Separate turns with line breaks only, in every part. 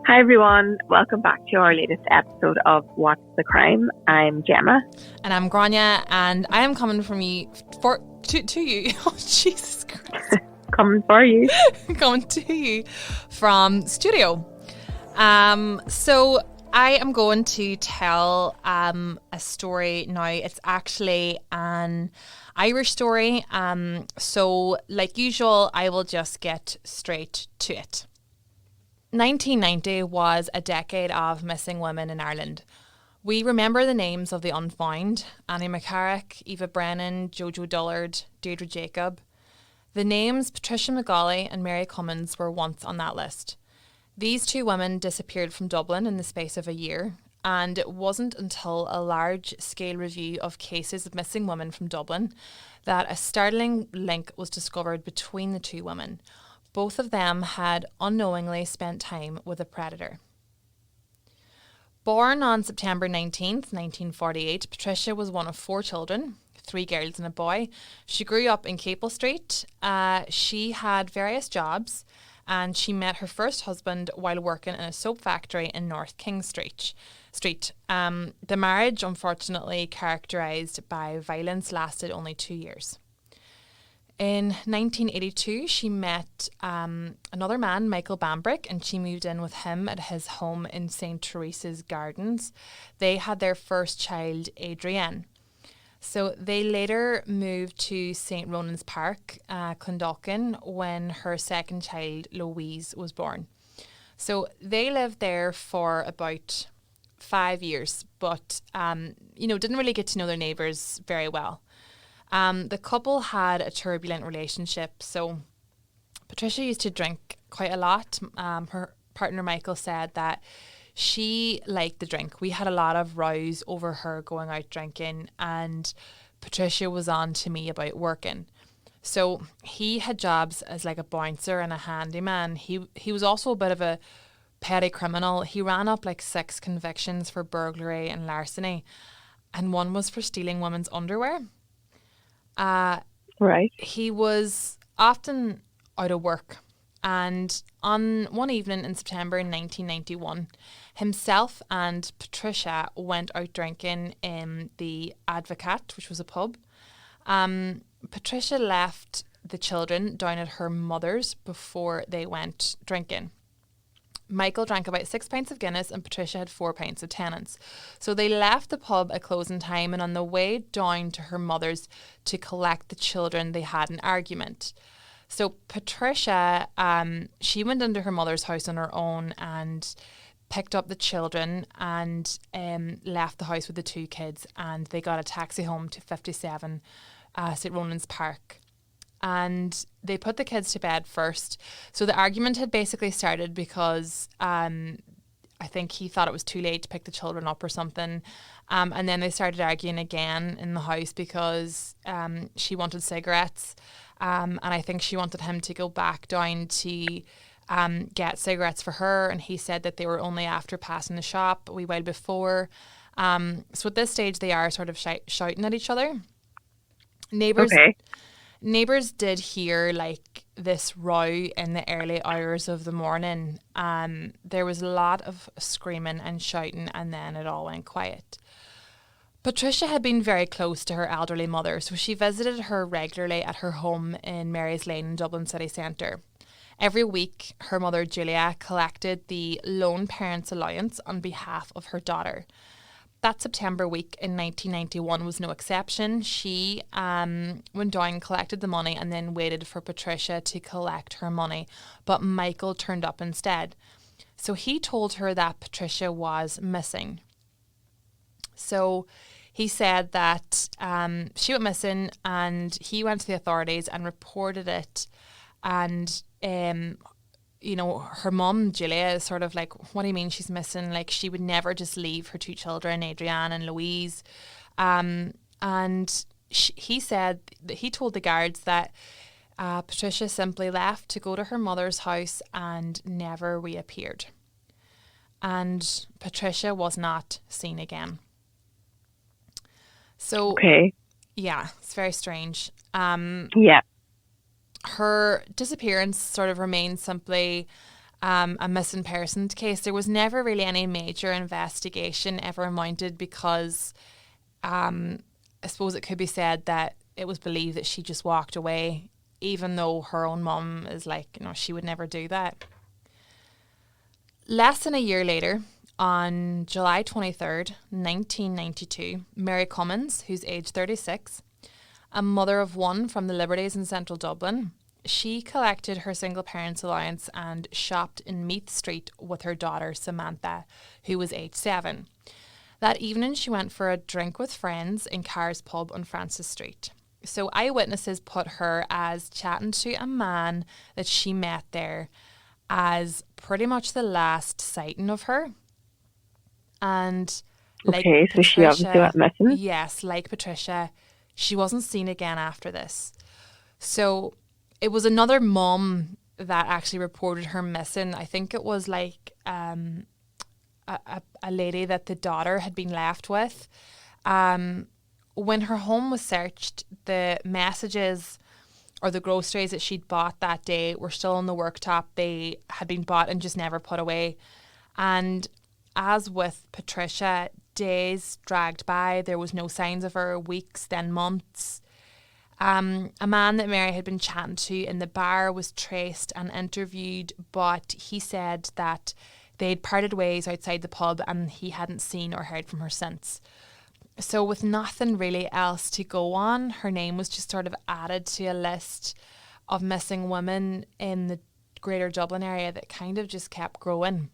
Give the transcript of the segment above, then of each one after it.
Hi everyone, welcome back to our latest episode of What's the Crime? I'm Gemma.
And I'm Grania, and I am coming from you to you. Oh, Jesus Christ.
Coming for you.
Coming to you from studio. So I am going to tell a story now. It's actually an Irish story. So like usual, I will just get straight to it. 1990 was a decade of missing women in Ireland. We remember the names of the unfound: Mc Carrick, Eva Brennan, Jojo Dullard, Deirdre Jacob. The names Patricia McGauley and Mary Cummins were once on that list. These two women disappeared from Dublin in the space of a year, and it wasn't until a large-scale review of cases of missing women from Dublin that a startling link was discovered between the two women. Both of them had unknowingly spent time with a predator. Born on September 19th, 1948, Patricia was one of 4 children, 3 girls and a boy. She grew up in Capel Street. She had various jobs, and she met her first husband while working in a soap factory in North King Street. The marriage, unfortunately characterised by violence, lasted only 2 years. In 1982, she met another man, Michael Bambrick, and she moved in with him at his home in St. Teresa's Gardens. They had their first child, Adrienne. So they later moved to St. Ronan's Park, Clondalkin, when her second child, Louise, was born. So they lived there for about 5 years, but didn't really get to know their neighbours very well. The couple had a turbulent relationship. So Patricia used to drink quite a lot. Her partner Michael said that she liked the drink. We had a lot of rows over her going out drinking, and Patricia was on to me about working. So he had jobs as like a bouncer and a handyman. He was also a bit of a petty criminal. He ran up like 6 convictions for burglary and larceny, and one was for stealing women's underwear.
Right.
He was often out of work, and on one evening in September 1991, himself and Patricia went out drinking in the Advocate, which was a pub. Patricia left the children down at her mother's before they went drinking. Michael drank about 6 pints of Guinness and Patricia had 4 pints of Tennent's. So they left the pub at closing time, and on the way down to her mother's to collect the children, they had an argument. So Patricia, she went into her mother's house on her own and picked up the children and left the house with the 2 kids, and they got a taxi home to 57 St. Ronan's Park. And they put the kids to bed first. So the argument had basically started because I think he thought it was too late to pick the children up or something. And then they started arguing again in the house because she wanted cigarettes. And I think she wanted him to go back down to get cigarettes for her. And he said that they were only after passing the shop a wee while before. So at this stage, they are sort of shouting at each other. Neighbours did hear like this row in the early hours of the morning. There was a lot of screaming and shouting, and then it all went quiet. Patricia had been very close to her elderly mother, so she visited her regularly at her home in Mary's Lane in Dublin city centre. Every week, her mother Julia collected the Lone Parents Allowance on behalf of her daughter. That September week in 1991 was no exception. She went down, collected the money, and then waited for Patricia to collect her money. But Michael turned up instead. So he told her that Patricia was missing. So he said that she went missing, and he went to the authorities and reported it. And her mum, Julia, is sort of like, what do you mean she's missing? Like, she would never just leave her 2 children, Adrienne and Louise. He said that he told the guards that Patricia simply left to go to her mother's house and never reappeared. And Patricia was not seen again. So,
okay.
Yeah, it's very strange.
Yeah.
Her disappearance sort of remains simply a missing persons case. There was never really any major investigation ever mounted because I suppose it could be said that it was believed that she just walked away, even though her own mum is like, she would never do that. Less than a year later, on July 23rd, 1992, Mary Cummins, who's aged 36, a mother of one from the Liberties in central Dublin, she collected her single parents' allowance and shopped in Meath Street with her daughter Samantha, who was aged 7. That evening, she went for a drink with friends in Carr's pub on Francis Street. So eyewitnesses put her as chatting to a man that she met there as pretty much the last sighting of her. And like
Okay, so she obviously went missing.
Yes, like Patricia, she wasn't seen again after this. So it was another mum that actually reported her missing. I think it was like a lady that the daughter had been left with. When her home was searched, the messages or the groceries that she'd bought that day were still on the worktop. They had been bought and just never put away. And as with Patricia, days dragged by. There was no signs of her, weeks, then months. A man that Mary had been chatting to in the bar was traced and interviewed, but he said that they'd parted ways outside the pub and he hadn't seen or heard from her since. So with nothing really else to go on, her name was just sort of added to a list of missing women in the greater Dublin area that kind of just kept growing.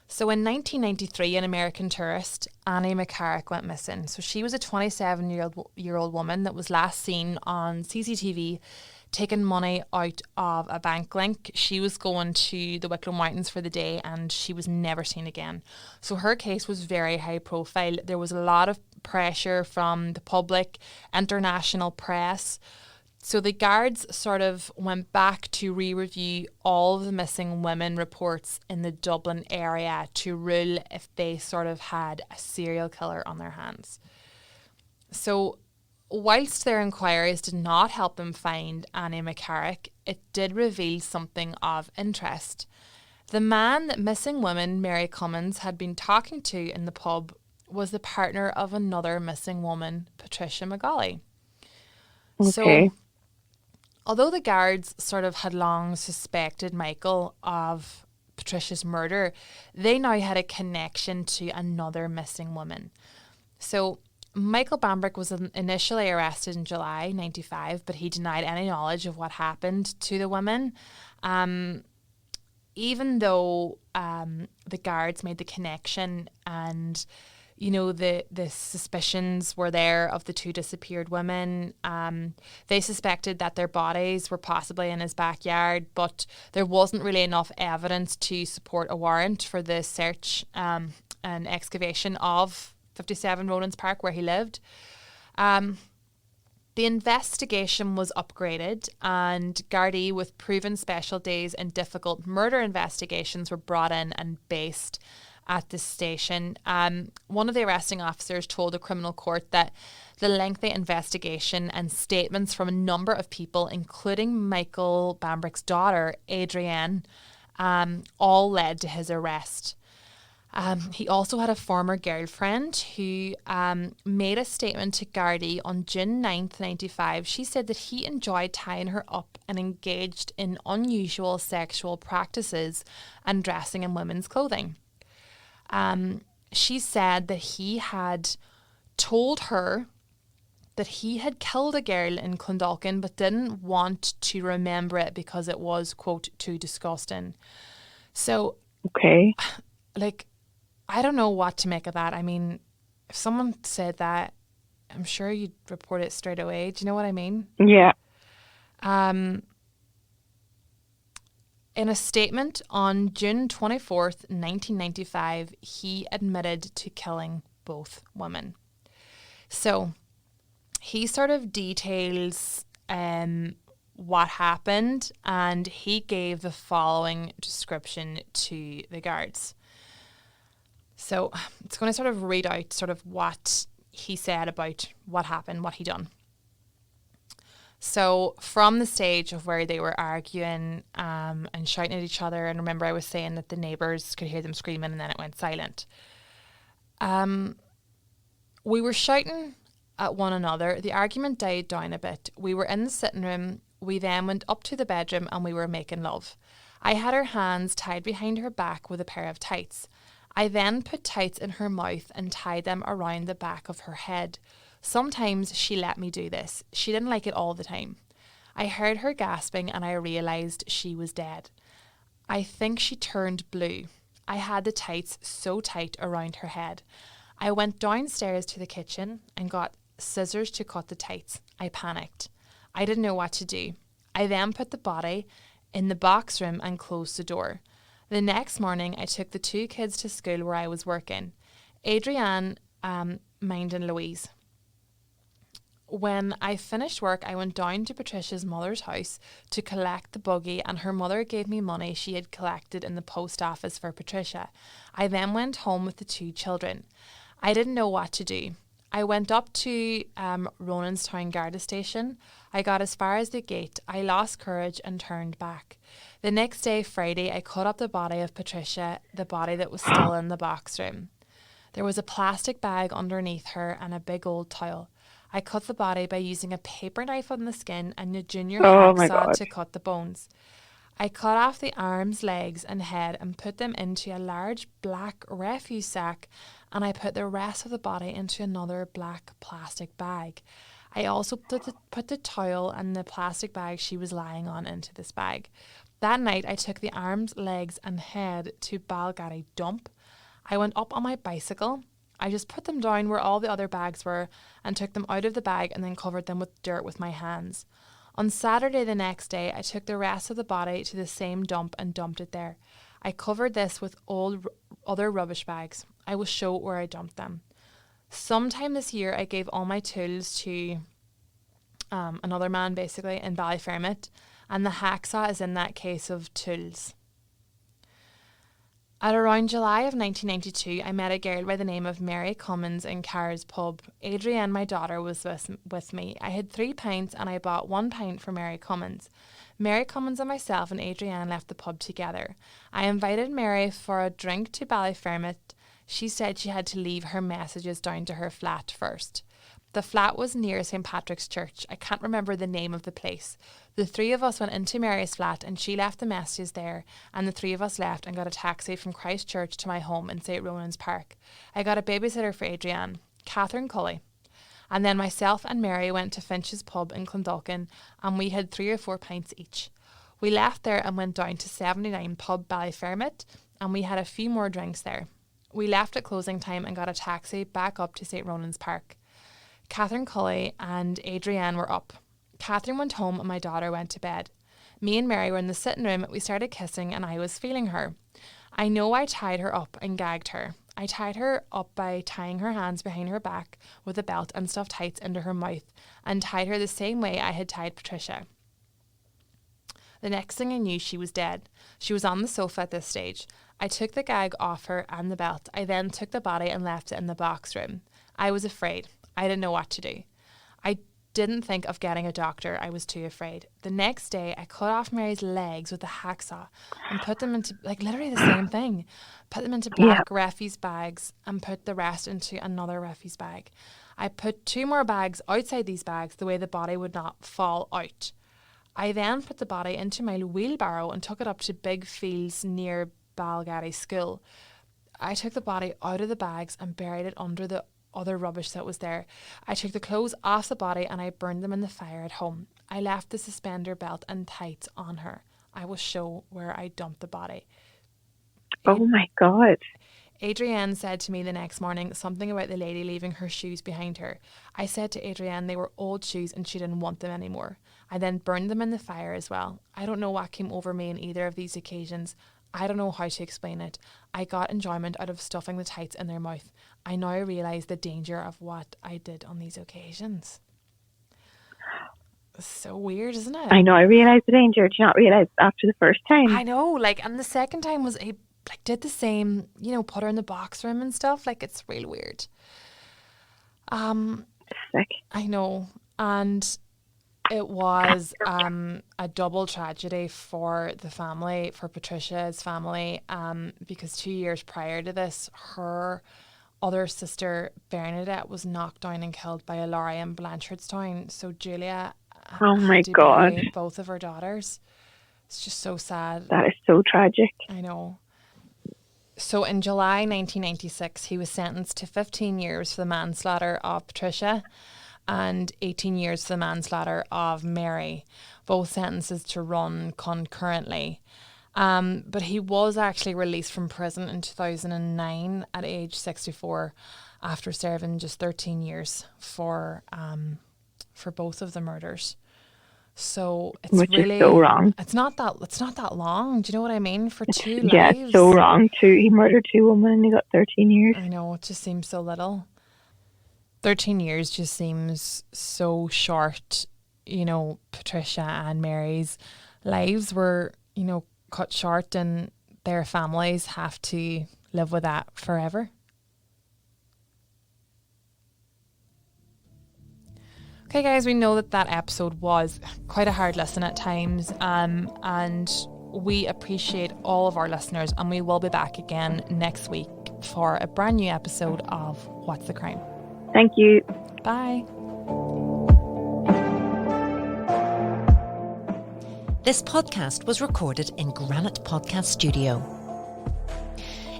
So in 1993, an American tourist, Mc Carrick, went missing. So she was a 27-year-old woman that was last seen on CCTV taking money out of a bank link. She was going to the Wicklow Mountains for the day and she was never seen again. So her case was very high profile. There was a lot of pressure from the public, international press. So the guards sort of went back to re-review all of the missing women reports in the Dublin area to rule if they sort of had a serial killer on their hands. So whilst their inquiries did not help them find Mc Carrick, it did reveal something of interest. The man that missing woman Mary Cummins had been talking to in the pub was the partner of another missing woman, Patricia McGauley.
Okay.
So although the guards sort of had long suspected Michael of Patricia's murder, they now had a connection to another missing woman. So Michael Bambrick was initially arrested in July 95, but he denied any knowledge of what happened to the women. Even though the guards made the connection and the suspicions were there of the two disappeared women. They suspected that their bodies were possibly in his backyard, but there wasn't really enough evidence to support a warrant for the search and excavation of 57 Rowlands Park where he lived. The investigation was upgraded and Gardaí with proven specialties in difficult murder investigations were brought in and based at the station. One of the arresting officers told the criminal court that the lengthy investigation and statements from a number of people, including Michael Bambrick's daughter, Adrienne, all led to his arrest. He also had a former girlfriend who made a statement to Gardaí on June 9th, 95. She said that he enjoyed tying her up and engaged in unusual sexual practices and dressing in women's clothing. She said that he had told her that he had killed a girl in Clondalkin but didn't want to remember it because it was, quote, too disgusting. So,
okay,
I don't know what to make of that. I mean, if someone said that, I'm sure you'd report it straight away. Do you know what I mean?
Yeah.
In a statement on June 24th, 1995, he admitted to killing both women. So he sort of details what happened and he gave the following description to the guards. So it's going to sort of read out sort of what he said about what happened, what he done. So from the stage of where they were arguing and shouting at each other, and remember I was saying that the neighbours could hear them screaming and then it went silent. We were shouting at one another. The argument died down a bit. We were in the sitting room. We then went up to the bedroom and we were making love. I had her hands tied behind her back with a pair of tights. I then put tights in her mouth and tied them around the back of her head. Sometimes she let me do this. She didn't like it all the time. I heard her gasping and I realised she was dead. I think she turned blue. I had the tights so tight around her head. I went downstairs to the kitchen and got scissors to cut the tights. I panicked. I didn't know what to do. I then put the body in the box room and closed the door. The next morning, I took the 2 kids to school where I was working, Adrienne, mine and Louise. When I finished work, I went down to Patricia's mother's house to collect the buggy, and her mother gave me money she had collected in the post office for Patricia. I then went home with the 2 children. I didn't know what to do. I went up to Ronanstown Garda station. I got as far as the gate. I lost courage and turned back. The next day, Friday, I cut up the body of Patricia, the body that was still in the box room. There was a plastic bag underneath her and a big old towel. I cut the body by using a paper knife on the skin and a junior hacksaw to cut the bones. I cut off the arms, legs and head and put them into a large black refuse sack, and I put the rest of the body into another black plastic bag. I also put the towel and the plastic bag she was lying on into this bag. That night I took the arms, legs and head to Balgary dump. I went up on my bicycle. I just put them down where all the other bags were and took them out of the bag and then covered them with dirt with my hands. On Saturday the next day, I took the rest of the body to the same dump and dumped it there. I covered this with old other rubbish bags. I will show where I dumped them. Sometime this year, I gave all my tools to another man, basically, in Ballyfermot, and the hacksaw is in that case of tools. At around July of 1992, I met a girl by the name of Mary Cummins in Carr's pub. Adrienne, my daughter, was with me. I had 3 pints and I bought 1 pint for Mary Cummins. Mary Cummins and myself and Adrienne left the pub together. I invited Mary for a drink to Ballyfermot. She said she had to leave her messages down to her flat first. The flat was near St. Patrick's Church. I can't remember the name of the place. The 3 of us went into Mary's flat and she left the messages there, and the 3 of us left and got a taxi from Christchurch to my home in St. Ronan's Park. I got a babysitter for Adrienne, Catherine Gauley, and then myself and Mary went to Finch's pub in Clondalkin and we had 3 or 4 pints each. We left there and went down to 79 pub Ballyfermot and we had a few more drinks there. We left at closing time and got a taxi back up to St. Ronan's Park. Catherine Cully and Adrienne were up. Catherine went home and my daughter went to bed. Me and Mary were in the sitting room. We started kissing and I was feeling her. I know I tied her up and gagged her. I tied her up by tying her hands behind her back with a belt and stuffed tights into her mouth and tied her the same way I had tied Patricia. The next thing I knew, she was dead. She was on the sofa at this stage. I took the gag off her and the belt. I then took the body and left it in the box room. I was afraid. I didn't know what to do. I didn't think of getting a doctor. I was too afraid. The next day, I cut off Mary's legs with a hacksaw and put them into, literally the same thing. Put them into black refuse bags and put the rest into another refuse bag. I put 2 more bags outside these bags the way the body would not fall out. I then put the body into my wheelbarrow and took it up to big fields near Balgary School. I took the body out of the bags and buried it under the other rubbish that was there. I took the clothes off the body and I burned them in the fire at home. I left the suspender belt and tights on her. I will show where I dumped the body.
Oh my God.
Adrienne said to me the next morning something about the lady leaving her shoes behind her. I said to Adrienne they were old shoes and she didn't want them anymore. I then burned them in the fire as well. I don't know what came over me in either of these occasions. I don't know how to explain it. I got enjoyment out of stuffing the tights in their mouth. I now realise the danger of what I did on these occasions. So weird, isn't it?
I know, I realised the danger. Did you not realise after the first time?
I know, and the second time was he did the same, put her in the box room and stuff. It's real weird.
Sick.
I know. And It was a double tragedy for the family, for Patricia's family, because 2 years prior to this, her other sister Bernadette was knocked down and killed by a lorry in Blanchardstown. So Julia had to bury both of her daughters. It's just so sad.
That is so tragic.
I know. So in July 1996, he was sentenced to 15 years for the manslaughter of Patricia and 18 years for the manslaughter of Mary, both sentences to run concurrently. But he was actually released from prison in 2009 at age 64 after serving just 13 years for both of the murders. So it's
Which
really
is so wrong.
It's not that long. Do you know what I mean? For two lives.
Yeah, it's so wrong. He murdered 2 women and he got 13 years.
I know, it just seems so little. 13 years just seems so short. You know, Patricia and Mary's lives were, you know, cut short, and their families have to live with that forever. Okay, guys, we know that episode was quite a hard listen at times, and we appreciate all of our listeners, and we will be back again next week for a brand new episode of What's the Crime?
Thank you.
Bye.
This podcast was recorded in Granite Podcast Studio.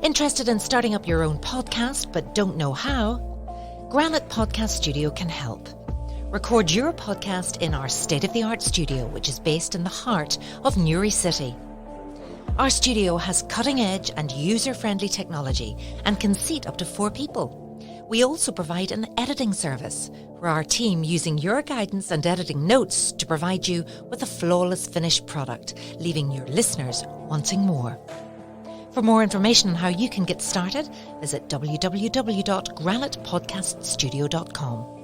Interested in starting up your own podcast but don't know how? Granite Podcast Studio can help. Record your podcast in our state-of-the-art studio, which is based in the heart of Newry City. Our studio has cutting-edge and user-friendly technology and can seat up to 4 people. We also provide an editing service for our team, using your guidance and editing notes to provide you with a flawless finished product, leaving your listeners wanting more. For more information on how you can get started, visit www.granitepodcaststudio.com.